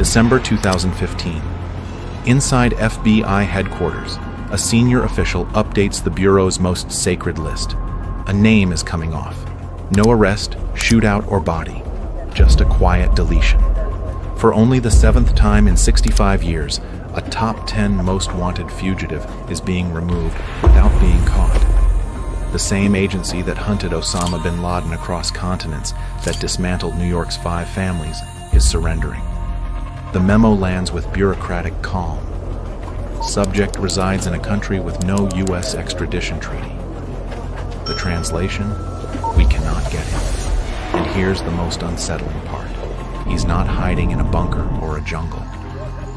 December 2015. Inside FBI headquarters, a senior official updates the Bureau's most sacred list. A name is coming off. No arrest, shootout, or body. Just a quiet deletion. For only the 7th time in 65 years, a top 10 most wanted fugitive is being removed without being caught. The same agency that hunted Osama bin Laden across continents, that dismantled New York's 5 families, is surrendering. The memo lands with bureaucratic calm. Subject resides in a country with no U.S. extradition treaty. The translation? We cannot get him. And here's the most unsettling part. He's not hiding in a bunker or a jungle.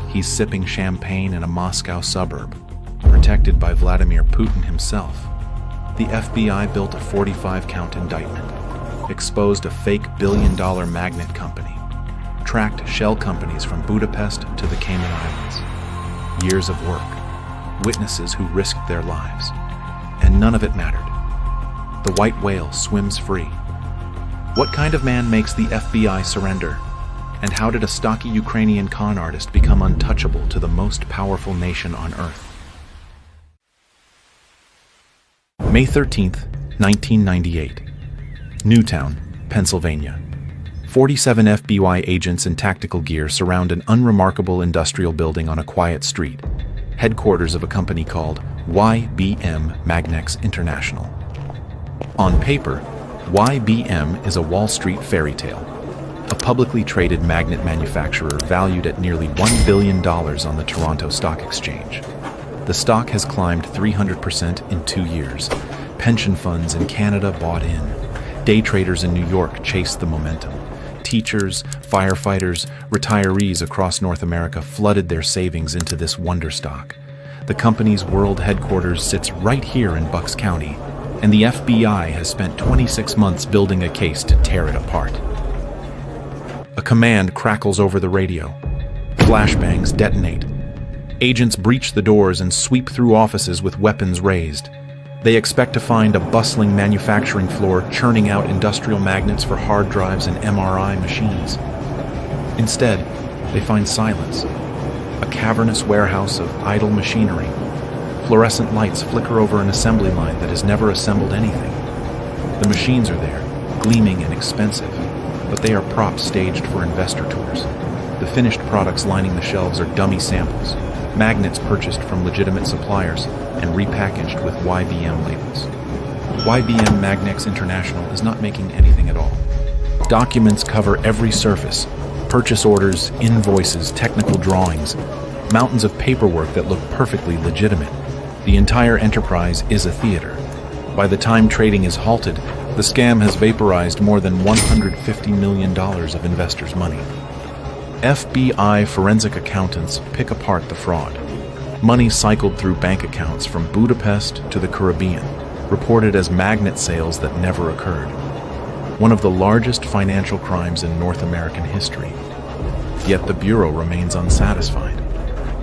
He's sipping champagne in a Moscow suburb, protected by Vladimir Putin himself. The FBI built a 45-count indictment, exposed a fake billion-dollar magnet company, tracked shell companies from Budapest to the Cayman Islands. Years of work, witnesses who risked their lives, and none of it mattered. The white whale swims free. What kind of man makes the FBI surrender? And how did a stocky Ukrainian con artist become untouchable to the most powerful nation on Earth? May 13th, 1998. Newtown, Pennsylvania. 47 FBI agents in tactical gear surround an unremarkable industrial building on a quiet street, headquarters of a company called YBM Magnex International. On paper, YBM is a Wall Street fairy tale, a publicly traded magnet manufacturer valued at nearly $1 billion on the Toronto Stock Exchange. The stock has climbed 300% in 2 years. Pension funds in Canada bought in. Day traders in New York chased the momentum. Teachers, firefighters, retirees across North America flooded their savings into this wonder stock. The company's world headquarters sits right here in Bucks County, and the FBI has spent 26 months building a case to tear it apart. A command crackles over the radio. Flashbangs detonate. Agents breach the doors and sweep through offices with weapons raised. They expect to find a bustling manufacturing floor churning out industrial magnets for hard drives and MRI machines. Instead, they find silence. A cavernous warehouse of idle machinery. Fluorescent lights flicker over an assembly line that has never assembled anything. The machines are there, gleaming and expensive, but they are props staged for investor tours. The finished products lining the shelves are dummy samples, magnets purchased from legitimate suppliers and repackaged with YBM labels. YBM Magnex International is not making anything at all. Documents cover every surface: purchase orders, invoices, technical drawings, mountains of paperwork that look perfectly legitimate. The entire enterprise is a theater. By the time trading is halted, the scam has vaporized more than $150 million of investors' money. FBI forensic accountants pick apart the fraud. Money cycled through bank accounts from Budapest to the Caribbean, reported as magnet sales that never occurred. One of the largest financial crimes in North American history. Yet the Bureau remains unsatisfied.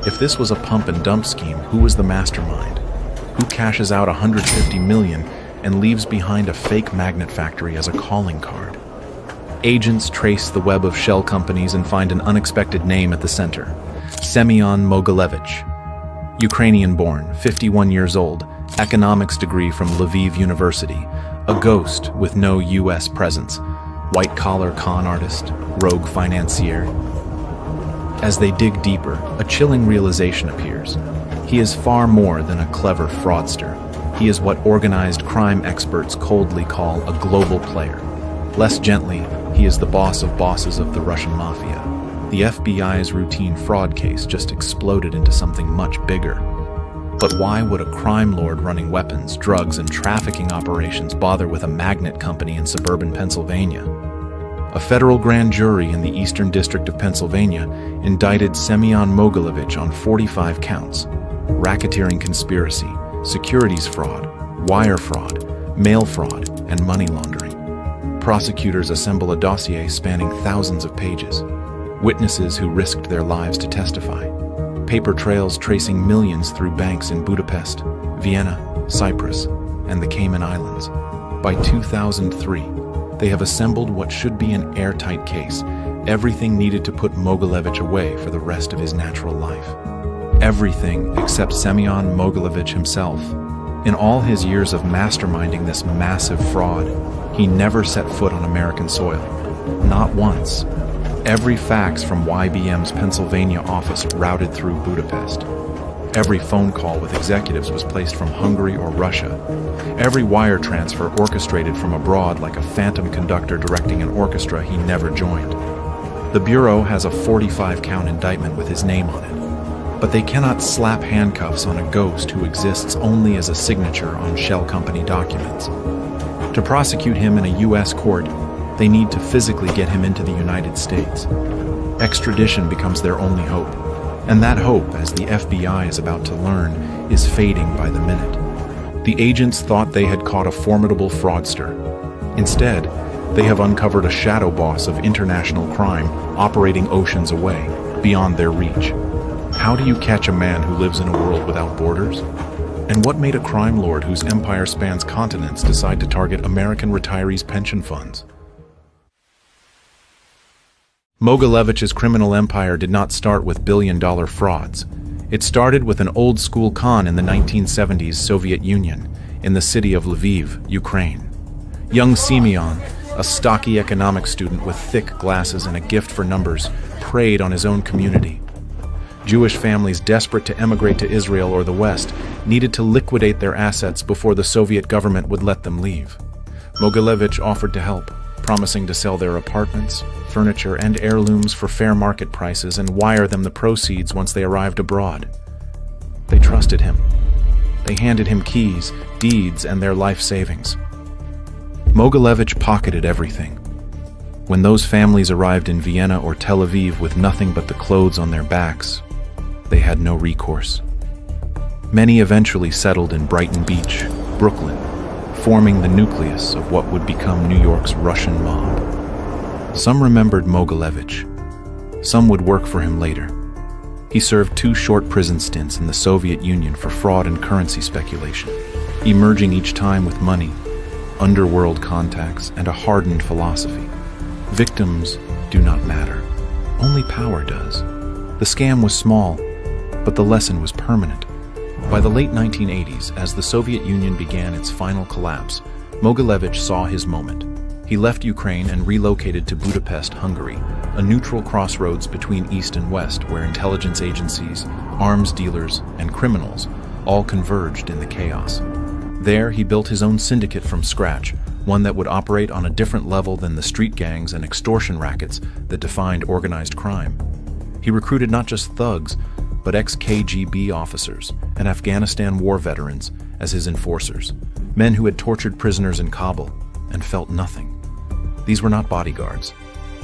If this was a pump and dump scheme, who was the mastermind? Who cashes out $150 million and leaves behind a fake magnet factory as a calling card? Agents trace the web of shell companies and find an unexpected name at the center: Semyon Mogilevich. Ukrainian-born, 51 years old, economics degree from Lviv University, a ghost with no U.S. presence, white-collar con artist, rogue financier. As they dig deeper, a chilling realization appears. He is far more than a clever fraudster. He is what organized crime experts coldly call a global player. Less gently, he is the boss of bosses of the Russian mafia. The FBI's routine fraud case just exploded into something much bigger. But why would a crime lord running weapons, drugs, and trafficking operations bother with a magnet company in suburban Pennsylvania? A federal grand jury in the Eastern District of Pennsylvania indicted Semyon Mogilevich on 45 counts: racketeering conspiracy, securities fraud, wire fraud, mail fraud, and money laundering. Prosecutors assemble a dossier spanning thousands of pages. Witnesses who risked their lives to testify. Paper trails tracing millions through banks in Budapest, Vienna, Cyprus, and the Cayman Islands. By 2003, they have assembled what should be an airtight case, everything needed to put Mogilevich away for the rest of his natural life. Everything except Semyon Mogilevich himself. In all his years of masterminding this massive fraud, he never set foot on American soil. Not once. Every fax from YBM's Pennsylvania office routed through Budapest. Every phone call with executives was placed from Hungary or Russia. Every wire transfer orchestrated from abroad like a phantom conductor directing an orchestra he never joined. The Bureau has a 45-count indictment with his name on it, but they cannot slap handcuffs on a ghost who exists only as a signature on shell company documents. To prosecute him in a U.S. court, they need to physically get him into the United States. Extradition becomes their only hope. And that hope, as the FBI is about to learn, is fading by the minute. The agents thought they had caught a formidable fraudster. Instead, they have uncovered a shadow boss of international crime operating oceans away, beyond their reach. How do you catch a man who lives in a world without borders? And what made a crime lord whose empire spans continents decide to target American retirees' pension funds? Mogilevich's criminal empire did not start with billion-dollar frauds. It started with an old-school con in the 1970s Soviet Union, in the city of Lviv, Ukraine. Young Semyon, a stocky economics student with thick glasses and a gift for numbers, preyed on his own community. Jewish families desperate to emigrate to Israel or the West needed to liquidate their assets before the Soviet government would let them leave. Mogilevich offered to help, promising to sell their apartments, furniture, and heirlooms for fair market prices and wire them the proceeds once they arrived abroad. They trusted him. They handed him keys, deeds, and their life savings. Mogilevich pocketed everything. When those families arrived in Vienna or Tel Aviv with nothing but the clothes on their backs, they had no recourse. Many eventually settled in Brighton Beach, Brooklyn, forming the nucleus of what would become New York's Russian mob. Some remembered Mogilevich. Some would work for him later. He served 2 short prison stints in the Soviet Union for fraud and currency speculation, emerging each time with money, underworld contacts, and a hardened philosophy. Victims do not matter. Only power does. The scam was small, but the lesson was permanent. By the late 1980s, as the Soviet Union began its final collapse, Mogilevich saw his moment. He left Ukraine and relocated to Budapest, Hungary, a neutral crossroads between East and West where intelligence agencies, arms dealers, and criminals all converged in the chaos. There, he built his own syndicate from scratch, one that would operate on a different level than the street gangs and extortion rackets that defined organized crime. He recruited not just thugs, but ex-KGB officers and Afghanistan war veterans as his enforcers, men who had tortured prisoners in Kabul and felt nothing. These were not bodyguards.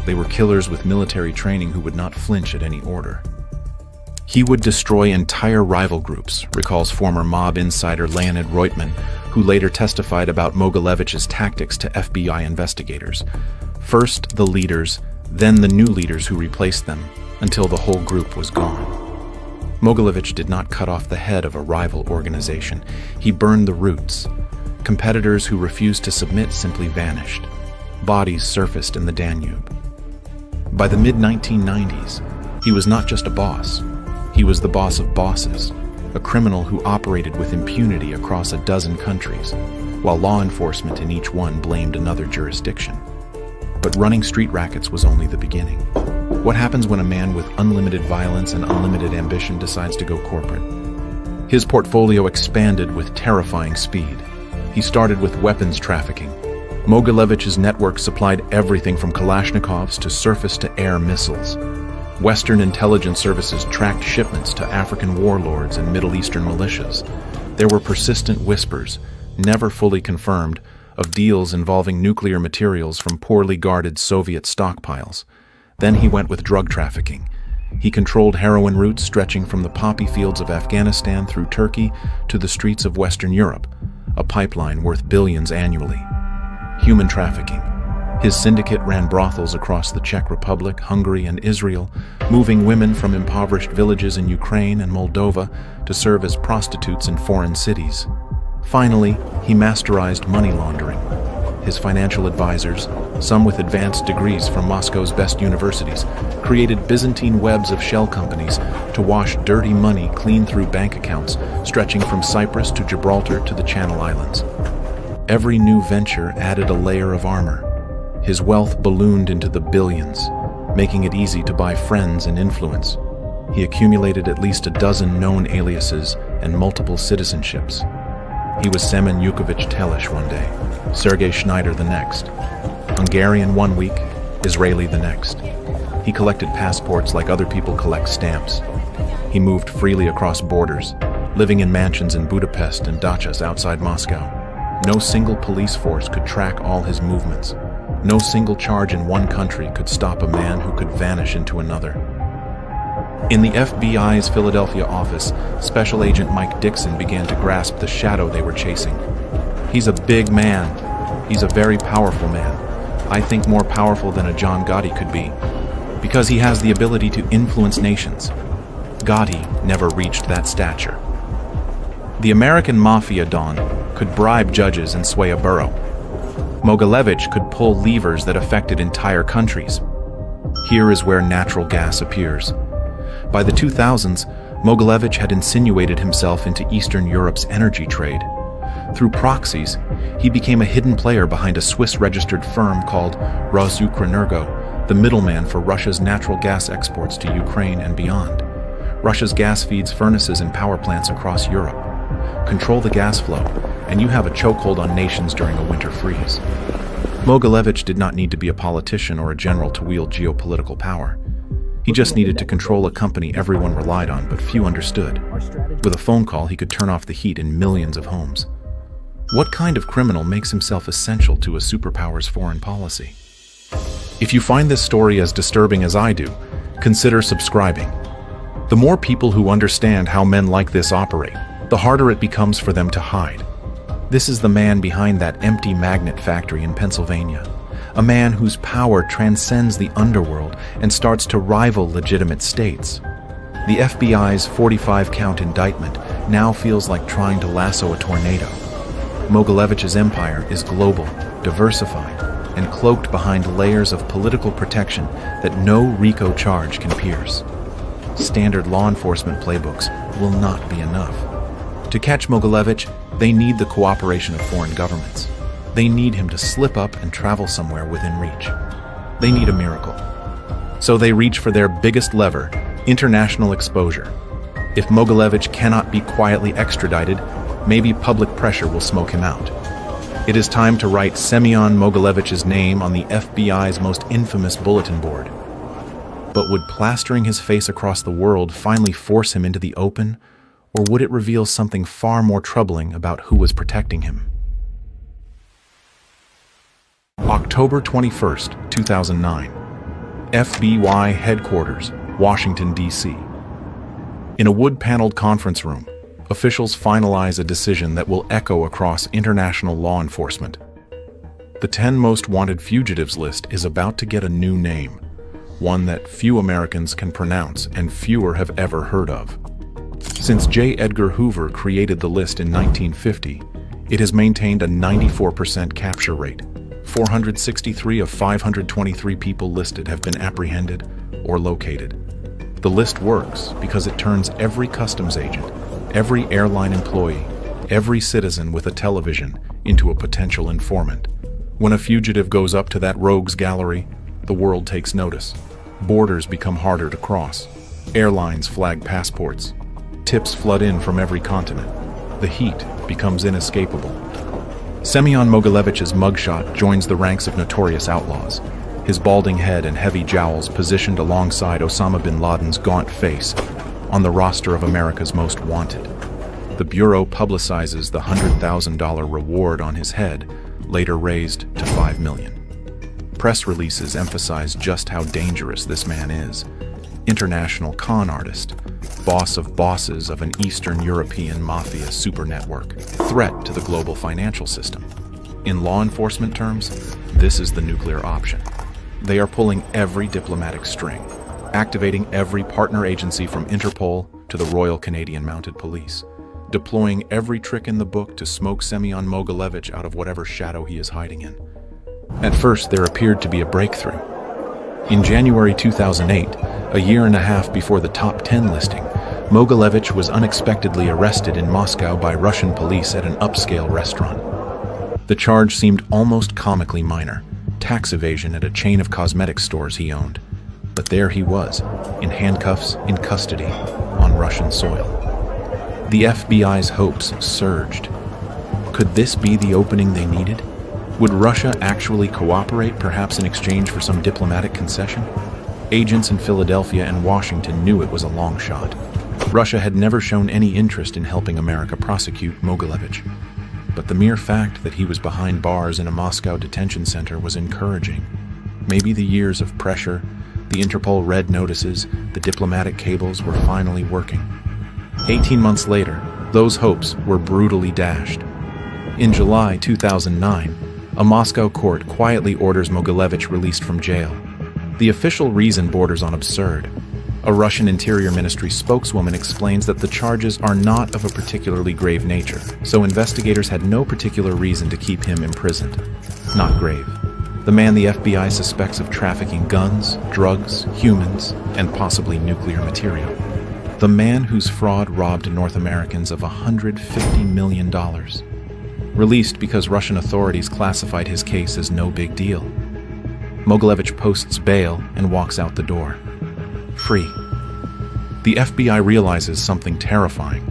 They were killers with military training who would not flinch at any order. He would destroy entire rival groups, recalls former mob insider Leonid Roitman, who later testified about Mogilevich's tactics to FBI investigators. First the leaders, then the new leaders who replaced them, until the whole group was gone. Mogilevich did not cut off the head of a rival organization. He burned the roots. Competitors who refused to submit simply vanished. Bodies surfaced in the Danube. By the mid-1990s, he was not just a boss. He was the boss of bosses, a criminal who operated with impunity across a dozen countries, while law enforcement in each one blamed another jurisdiction. But running street rackets was only the beginning. What happens when a man with unlimited violence and unlimited ambition decides to go corporate? His portfolio expanded with terrifying speed. He started with weapons trafficking. Mogilevich's network supplied everything from Kalashnikovs to surface-to-air missiles. Western intelligence services tracked shipments to African warlords and Middle Eastern militias. There were persistent whispers, never fully confirmed, of deals involving nuclear materials from poorly guarded Soviet stockpiles. Then he went with drug trafficking. He controlled heroin routes stretching from the poppy fields of Afghanistan through Turkey to the streets of Western Europe, a pipeline worth billions annually. Human trafficking. His syndicate ran brothels across the Czech Republic, Hungary, and Israel, moving women from impoverished villages in Ukraine and Moldova to serve as prostitutes in foreign cities. Finally, he masterized money laundering. his financial advisors, some with advanced degrees from Moscow's best universities, created Byzantine webs of shell companies to wash dirty money clean through bank accounts stretching from Cyprus to Gibraltar to the Channel Islands. Every new venture added a layer of armor. His wealth ballooned into the billions, making it easy to buy friends and influence. He accumulated at least a dozen known aliases and multiple citizenships. He was Semen Yukovich Telish one day, Sergei Schneider the next, Hungarian one week, Israeli the next. He collected passports like other people collect stamps. He moved freely across borders, living in mansions in Budapest and dachas outside Moscow. No single police force could track all his movements. No single charge in one country could stop a man who could vanish into another. In the FBI's Philadelphia office, Special Agent Mike Dixon began to grasp the shadow they were chasing. He's a big man. He's a very powerful man. I think more powerful than a John Gotti could be, because he has the ability to influence nations. Gotti never reached that stature. The American mafia don could bribe judges and sway a borough. Mogilevich could pull levers that affected entire countries. Here is where natural gas appears. By the 2000s, Mogilevich had insinuated himself into Eastern Europe's energy trade. Through proxies, he became a hidden player behind a Swiss-registered firm called Rosukreenergo, the middleman for Russia's natural gas exports to Ukraine and beyond. Russia's gas feeds furnaces and power plants across Europe. Control the gas flow, and you have a chokehold on nations during a winter freeze. Mogilevich did not need to be a politician or a general to wield geopolitical power. He just needed to control a company everyone relied on but few understood. With a phone call, he could turn off the heat in millions of homes. What kind of criminal makes himself essential to a superpower's foreign policy? If you find this story as disturbing as I do, consider subscribing. The more people who understand how men like this operate, the harder it becomes for them to hide. This is the man behind that empty magnet factory in Pennsylvania. A man whose power transcends the underworld and starts to rival legitimate states. The FBI's 45-count indictment now feels like trying to lasso a tornado. Mogilevich's empire is global, diversified, and cloaked behind layers of political protection that no RICO charge can pierce. Standard law enforcement playbooks will not be enough. To catch Mogilevich, they need the cooperation of foreign governments. They need him to slip up and travel somewhere within reach. They need a miracle. So they reach for their biggest lever, international exposure. If Mogilevich cannot be quietly extradited, maybe public pressure will smoke him out. It is time to write Semyon Mogilevich's name on the FBI's most infamous bulletin board. But would plastering his face across the world finally force him into the open, or would it reveal something far more troubling about who was protecting him? October 21st, 2009. FBI Headquarters, Washington, D.C. In a wood-paneled conference room, officials finalize a decision that will echo across international law enforcement. The 10 most wanted fugitives list is about to get a new name, one that few Americans can pronounce and fewer have ever heard of. Since J. Edgar Hoover created the list in 1950, it has maintained a 94% capture rate. 463 of 523 people listed have been apprehended or located. The list works because it turns every customs agent, every airline employee, every citizen with a television into a potential informant. When a fugitive goes up to that rogues gallery, the world takes notice. Borders become harder to cross. Airlines flag passports. Tips flood in from every continent. The heat becomes inescapable. Semyon Mogilevich's mugshot joins the ranks of notorious outlaws, his balding head and heavy jowls positioned alongside Osama bin Laden's gaunt face on the roster of America's most wanted. The Bureau publicizes the $100,000 reward on his head, later raised to $5 million. Press releases emphasize just how dangerous this man is. International con artist, boss of bosses of an Eastern European mafia super network, threat to the global financial system. In law enforcement terms, this is the nuclear option. They are pulling every diplomatic string, activating every partner agency from Interpol to the Royal Canadian Mounted Police, deploying every trick in the book to smoke Semyon Mogilevich out of whatever shadow he is hiding in. At first, there appeared to be a breakthrough. In January 2008, a year and a half before the top 10 listing, Mogilevich was unexpectedly arrested in Moscow by Russian police at an upscale restaurant. The charge seemed almost comically minor: tax evasion at a chain of cosmetic stores he owned. But there he was, in handcuffs, in custody, on Russian soil. The FBI's hopes surged. Could this be the opening they needed? Would Russia actually cooperate, perhaps in exchange for some diplomatic concession? Agents in Philadelphia and Washington knew it was a long shot. Russia had never shown any interest in helping America prosecute Mogilevich. But the mere fact that he was behind bars in a Moscow detention center was encouraging. Maybe the years of pressure, the Interpol red notices, the diplomatic cables were finally working. 18 months later, those hopes were brutally dashed. In July 2009, a Moscow court quietly orders Mogilevich released from jail. The official reason borders on absurd. A Russian Interior Ministry spokeswoman explains that the charges are not of a particularly grave nature, so investigators had no particular reason to keep him imprisoned. Not grave. The man the FBI suspects of trafficking guns, drugs, humans, and possibly nuclear material. The man whose fraud robbed North Americans of $150 million. Released because Russian authorities classified his case as no big deal. Mogilevich posts bail and walks out the door. Free. The FBI realizes something terrifying.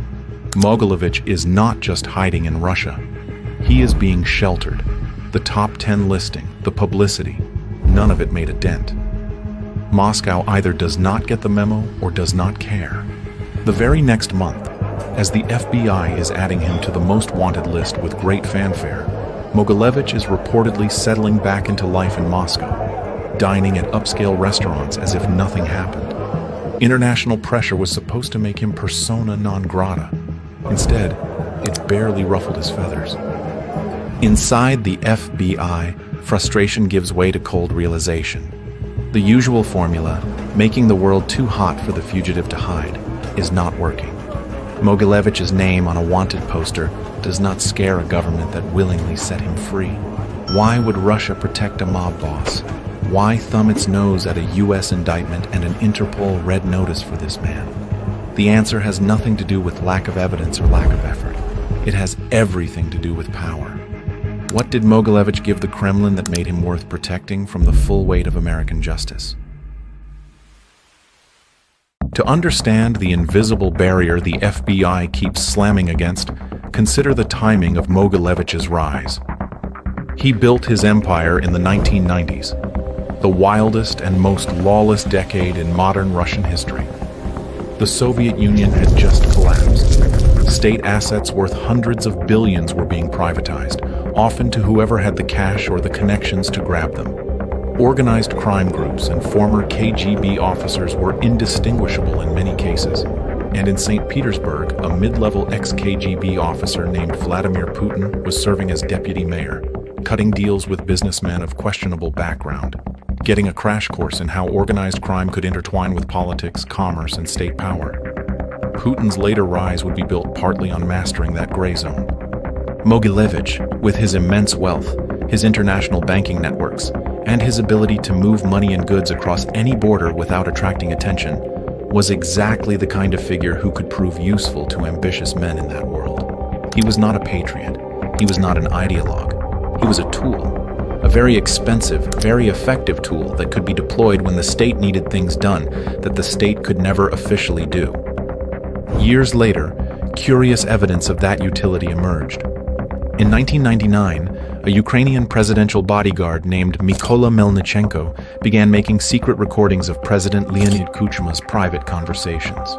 Mogilevich is not just hiding in Russia. He is being sheltered. The top 10 listing, the publicity, none of it made a dent. Moscow either does not get the memo or does not care. The very next month, as the FBI is adding him to the most wanted list with great fanfare, Mogilevich is reportedly settling back into life in Moscow, dining at upscale restaurants as if nothing happened. International pressure was supposed to make him persona non grata. Instead, it barely ruffled his feathers. Inside the FBI, frustration gives way to cold realization. The usual formula, making the world too hot for the fugitive to hide, is not working. Mogilevich's name on a wanted poster does not scare a government that willingly set him free. Why would Russia protect a mob boss? Why thumb its nose at a US indictment and an Interpol red notice for this man? The answer has nothing to do with lack of evidence or lack of effort. It has everything to do with power. What did Mogilevich give the Kremlin that made him worth protecting from the full weight of American justice? To understand the invisible barrier the FBI keeps slamming against, consider the timing of Mogilevich's rise. He built his empire in the 1990s, the wildest and most lawless decade in modern Russian history. The Soviet Union had just collapsed. State assets worth hundreds of billions were being privatized, often to whoever had the cash or the connections to grab them. Organized crime groups and former KGB officers were indistinguishable in many cases. And in St. Petersburg, a mid-level ex-KGB officer named Vladimir Putin was serving as deputy mayor, cutting deals with businessmen of questionable background, getting a crash course in how organized crime could intertwine with politics, commerce, and state power. Putin's later rise would be built partly on mastering that gray zone. Mogilevich, with his immense wealth, his international banking networks, and his ability to move money and goods across any border without attracting attention, was exactly the kind of figure who could prove useful to ambitious men in that world. He was not a patriot. He was not an ideologue. He was a tool, a very expensive, very effective tool that could be deployed when the state needed things done that the state could never officially do. Years later, curious evidence of that utility emerged. In 1999, a Ukrainian presidential bodyguard named Mykola Melnichenko began making secret recordings of President Leonid Kuchma's private conversations.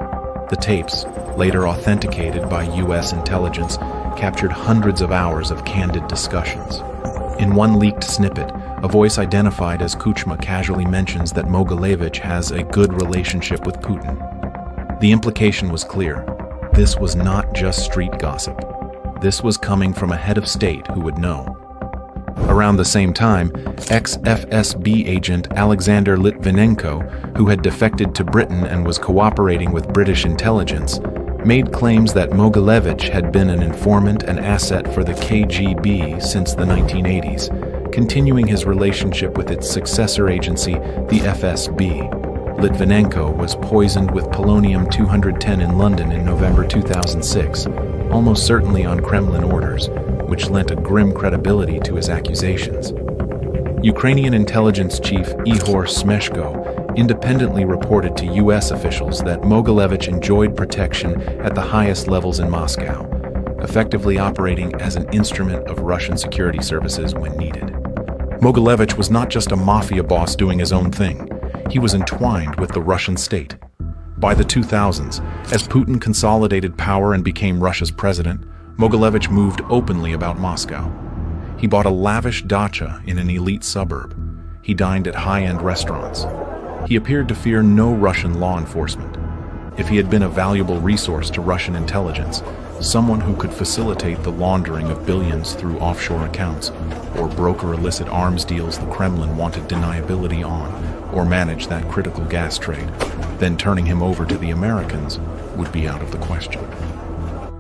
The tapes, later authenticated by US intelligence, captured hundreds of hours of candid discussions. In one leaked snippet, a voice identified as Kuchma casually mentions that Mogilevich has a good relationship with Putin. The implication was clear. This was not just street gossip. This was coming from a head of state who would know. Around the same time, ex-FSB agent Alexander Litvinenko, who had defected to Britain and was cooperating with British intelligence, made claims that Mogilevich had been an informant and asset for the KGB since the 1980s, continuing his relationship with its successor agency, the FSB. Litvinenko was poisoned with polonium-210 in London in November 2006, almost certainly on Kremlin orders, which lent a grim credibility to his accusations. Ukrainian intelligence chief Ihor Smeshko independently reported to U.S. officials that Mogilevich enjoyed protection at the highest levels in Moscow, effectively operating as an instrument of Russian security services when needed. Mogilevich was not just a mafia boss doing his own thing. He was entwined with the Russian state. By the 2000s, as Putin consolidated power and became Russia's president, Mogilevich moved openly about Moscow. He bought a lavish dacha in an elite suburb. He dined at high-end restaurants. He appeared to fear no Russian law enforcement. If he had been a valuable resource to Russian intelligence, someone who could facilitate the laundering of billions through offshore accounts, or broker illicit arms deals the Kremlin wanted deniability on, or manage that critical gas trade, then turning him over to the Americans would be out of the question.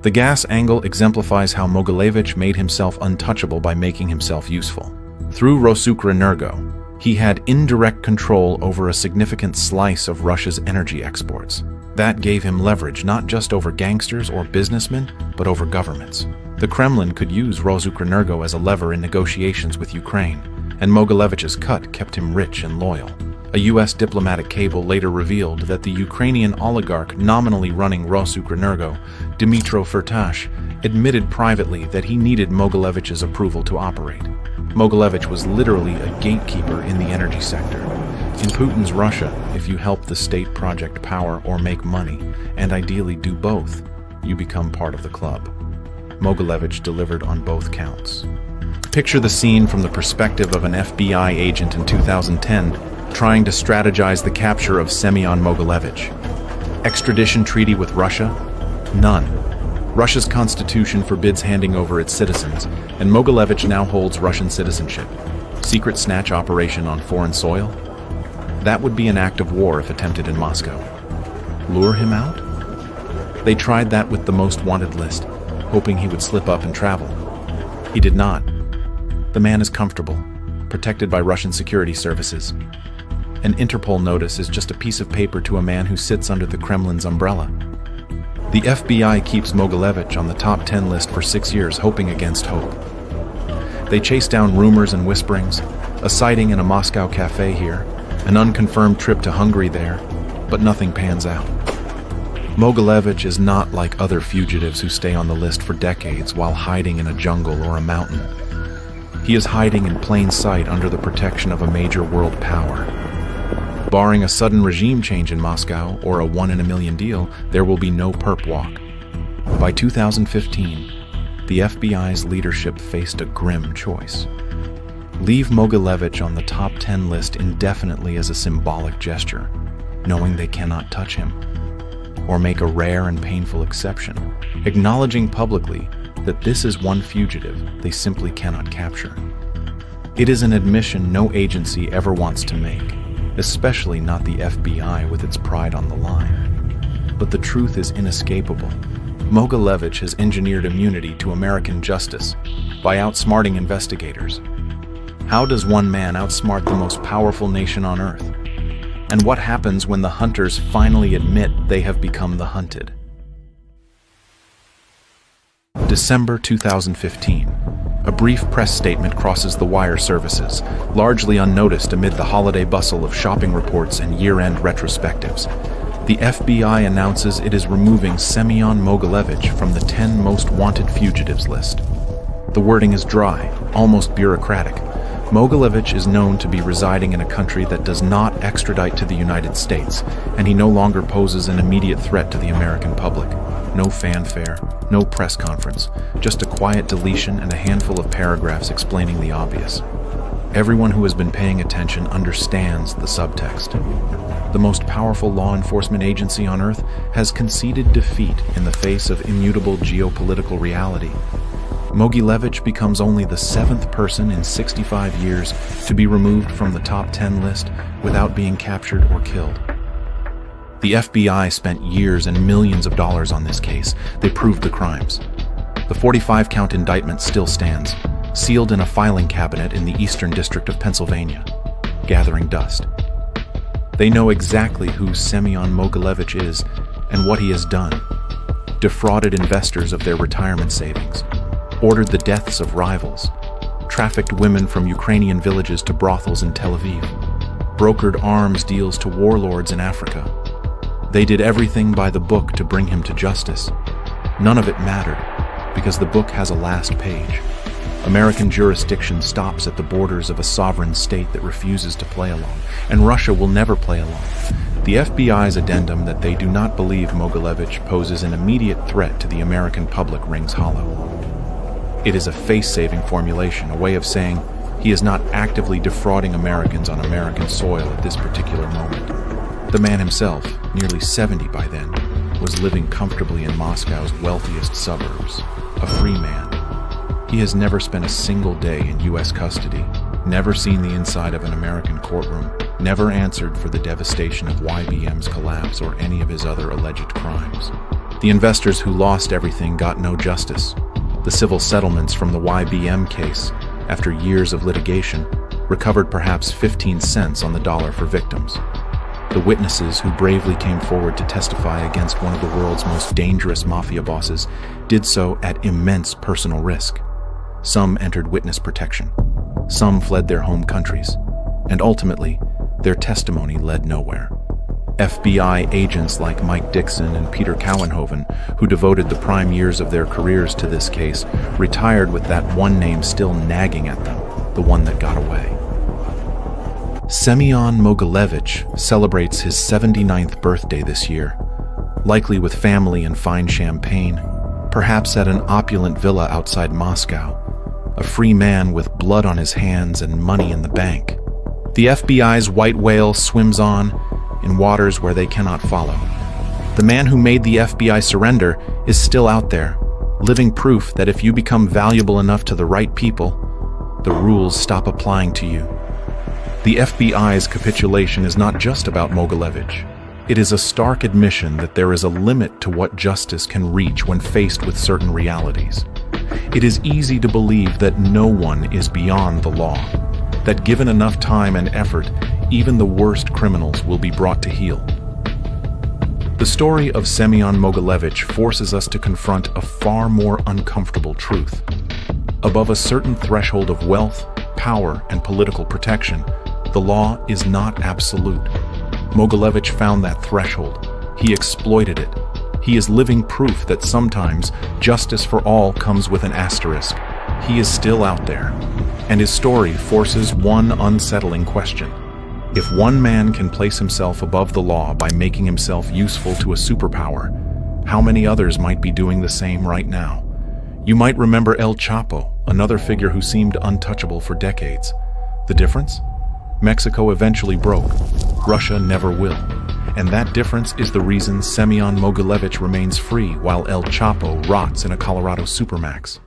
The gas angle exemplifies how Mogilevich made himself untouchable by making himself useful. Through Rosukrenergo, he had indirect control over a significant slice of Russia's energy exports. That gave him leverage not just over gangsters or businessmen, but over governments. The Kremlin could use Rosukrenergo as a lever in negotiations with Ukraine, and Mogilevich's cut kept him rich and loyal. A U.S. diplomatic cable later revealed that the Ukrainian oligarch nominally running Rosukrenergo, Dmytro Firtash, admitted privately that he needed Mogilevich's approval to operate. Mogilevich was literally a gatekeeper in the energy sector. In Putin's Russia, if you help the state project power or make money, and ideally do both, you become part of the club. Mogilevich delivered on both counts. Picture the scene from the perspective of an FBI agent in 2010 trying to strategize the capture of Semyon Mogilevich. Extradition treaty with Russia? None. Russia's constitution forbids handing over its citizens, and Mogilevich now holds Russian citizenship. Secret snatch operation on foreign soil? That would be an act of war if attempted in Moscow. Lure him out? They tried that with the most wanted list, hoping he would slip up and travel. He did not. The man is comfortable, protected by Russian security services. An Interpol notice is just a piece of paper to a man who sits under the Kremlin's umbrella. The FBI keeps Mogilevich on the top 10 list for 6 years, hoping against hope. They chase down rumors and whisperings, a sighting in a Moscow cafe here, an unconfirmed trip to Hungary there, but nothing pans out. Mogilevich is not like other fugitives who stay on the list for decades while hiding in a jungle or a mountain. He is hiding in plain sight under the protection of a major world power. Barring a sudden regime change in Moscow or a one-in-a-million deal, there will be no perp walk. By 2015, the FBI's leadership faced a grim choice. Leave Mogilevich on the top 10 list indefinitely as a symbolic gesture, knowing they cannot touch him. Or make a rare and painful exception, acknowledging publicly that this is one fugitive they simply cannot capture. It is an admission no agency ever wants to make, especially not the FBI with its pride on the line. But the truth is inescapable. Mogilevich has engineered immunity to American justice by outsmarting investigators. How does one man outsmart the most powerful nation on Earth? And what happens when the hunters finally admit they have become the hunted? December 2015. A brief press statement crosses the wire services, largely unnoticed amid the holiday bustle of shopping reports and year-end retrospectives. The FBI announces it is removing Semyon Mogilevich from the 10 most wanted fugitives list. The wording is dry, almost bureaucratic. Mogilevich is known to be residing in a country that does not extradite to the United States, and he no longer poses an immediate threat to the American public. No fanfare, no press conference, just a quiet deletion and a handful of paragraphs explaining the obvious. Everyone who has been paying attention understands the subtext. The most powerful law enforcement agency on Earth has conceded defeat in the face of immutable geopolitical reality. Mogilevich becomes only the 7th person in 65 years to be removed from the top 10 list without being captured or killed. The FBI spent years and millions of dollars on this case. They proved the crimes. The 45-count indictment still stands. sealed in a filing cabinet in the Eastern District of Pennsylvania, gathering dust. They know exactly who Semyon Mogilevich is and what he has done. Defrauded investors of their retirement savings, ordered the deaths of rivals, trafficked women from Ukrainian villages to brothels in Tel Aviv, brokered arms deals to warlords in Africa. They did everything by the book to bring him to justice. None of it mattered, because the book has a last page. American jurisdiction stops at the borders of a sovereign state that refuses to play along, and Russia will never play along. The FBI's addendum that they do not believe Mogilevich poses an immediate threat to the American public rings hollow. It is a face-saving formulation, a way of saying he is not actively defrauding Americans on American soil at this particular moment. The man himself, nearly 70 by then, was living comfortably in Moscow's wealthiest suburbs, a free man. He has never spent a single day in U.S. custody, never seen the inside of an American courtroom, never answered for the devastation of YBM's collapse or any of his other alleged crimes. The investors who lost everything got no justice. The civil settlements from the YBM case, after years of litigation, recovered perhaps 15 cents on the dollar for victims. The witnesses who bravely came forward to testify against one of the world's most dangerous mafia bosses did so at immense personal risk. Some entered witness protection. Some fled their home countries. And ultimately, their testimony led nowhere. FBI agents like Mike Dixon and Peter Cowenhoven, who devoted the prime years of their careers to this case, retired with that one name still nagging at them, the one that got away. Semyon Mogilevich celebrates his 79th birthday this year, likely with family and fine champagne, perhaps at an opulent villa outside Moscow, a free man with blood on his hands and money in the bank. The FBI's white whale swims on in waters where they cannot follow. The man who made the FBI surrender is still out there, living proof that if you become valuable enough to the right people, the rules stop applying to you. The FBI's capitulation is not just about Mogilevich. It is a stark admission that there is a limit to what justice can reach when faced with certain realities. It is easy to believe that no one is beyond the law, that given enough time and effort, even the worst criminals will be brought to heel. The story of Semyon Mogilevich forces us to confront a far more uncomfortable truth. Above a certain threshold of wealth, power, and political protection, the law is not absolute. Mogilevich found that threshold. He exploited it. He is living proof that sometimes justice for all comes with an asterisk. He is still out there, and his story forces one unsettling question. If one man can place himself above the law by making himself useful to a superpower, how many others might be doing the same right now? You might remember El Chapo, another figure who seemed untouchable for decades. The difference? Mexico eventually broke. Russia never will. And that difference is the reason Semyon Mogilevich remains free while El Chapo rots in a Colorado supermax.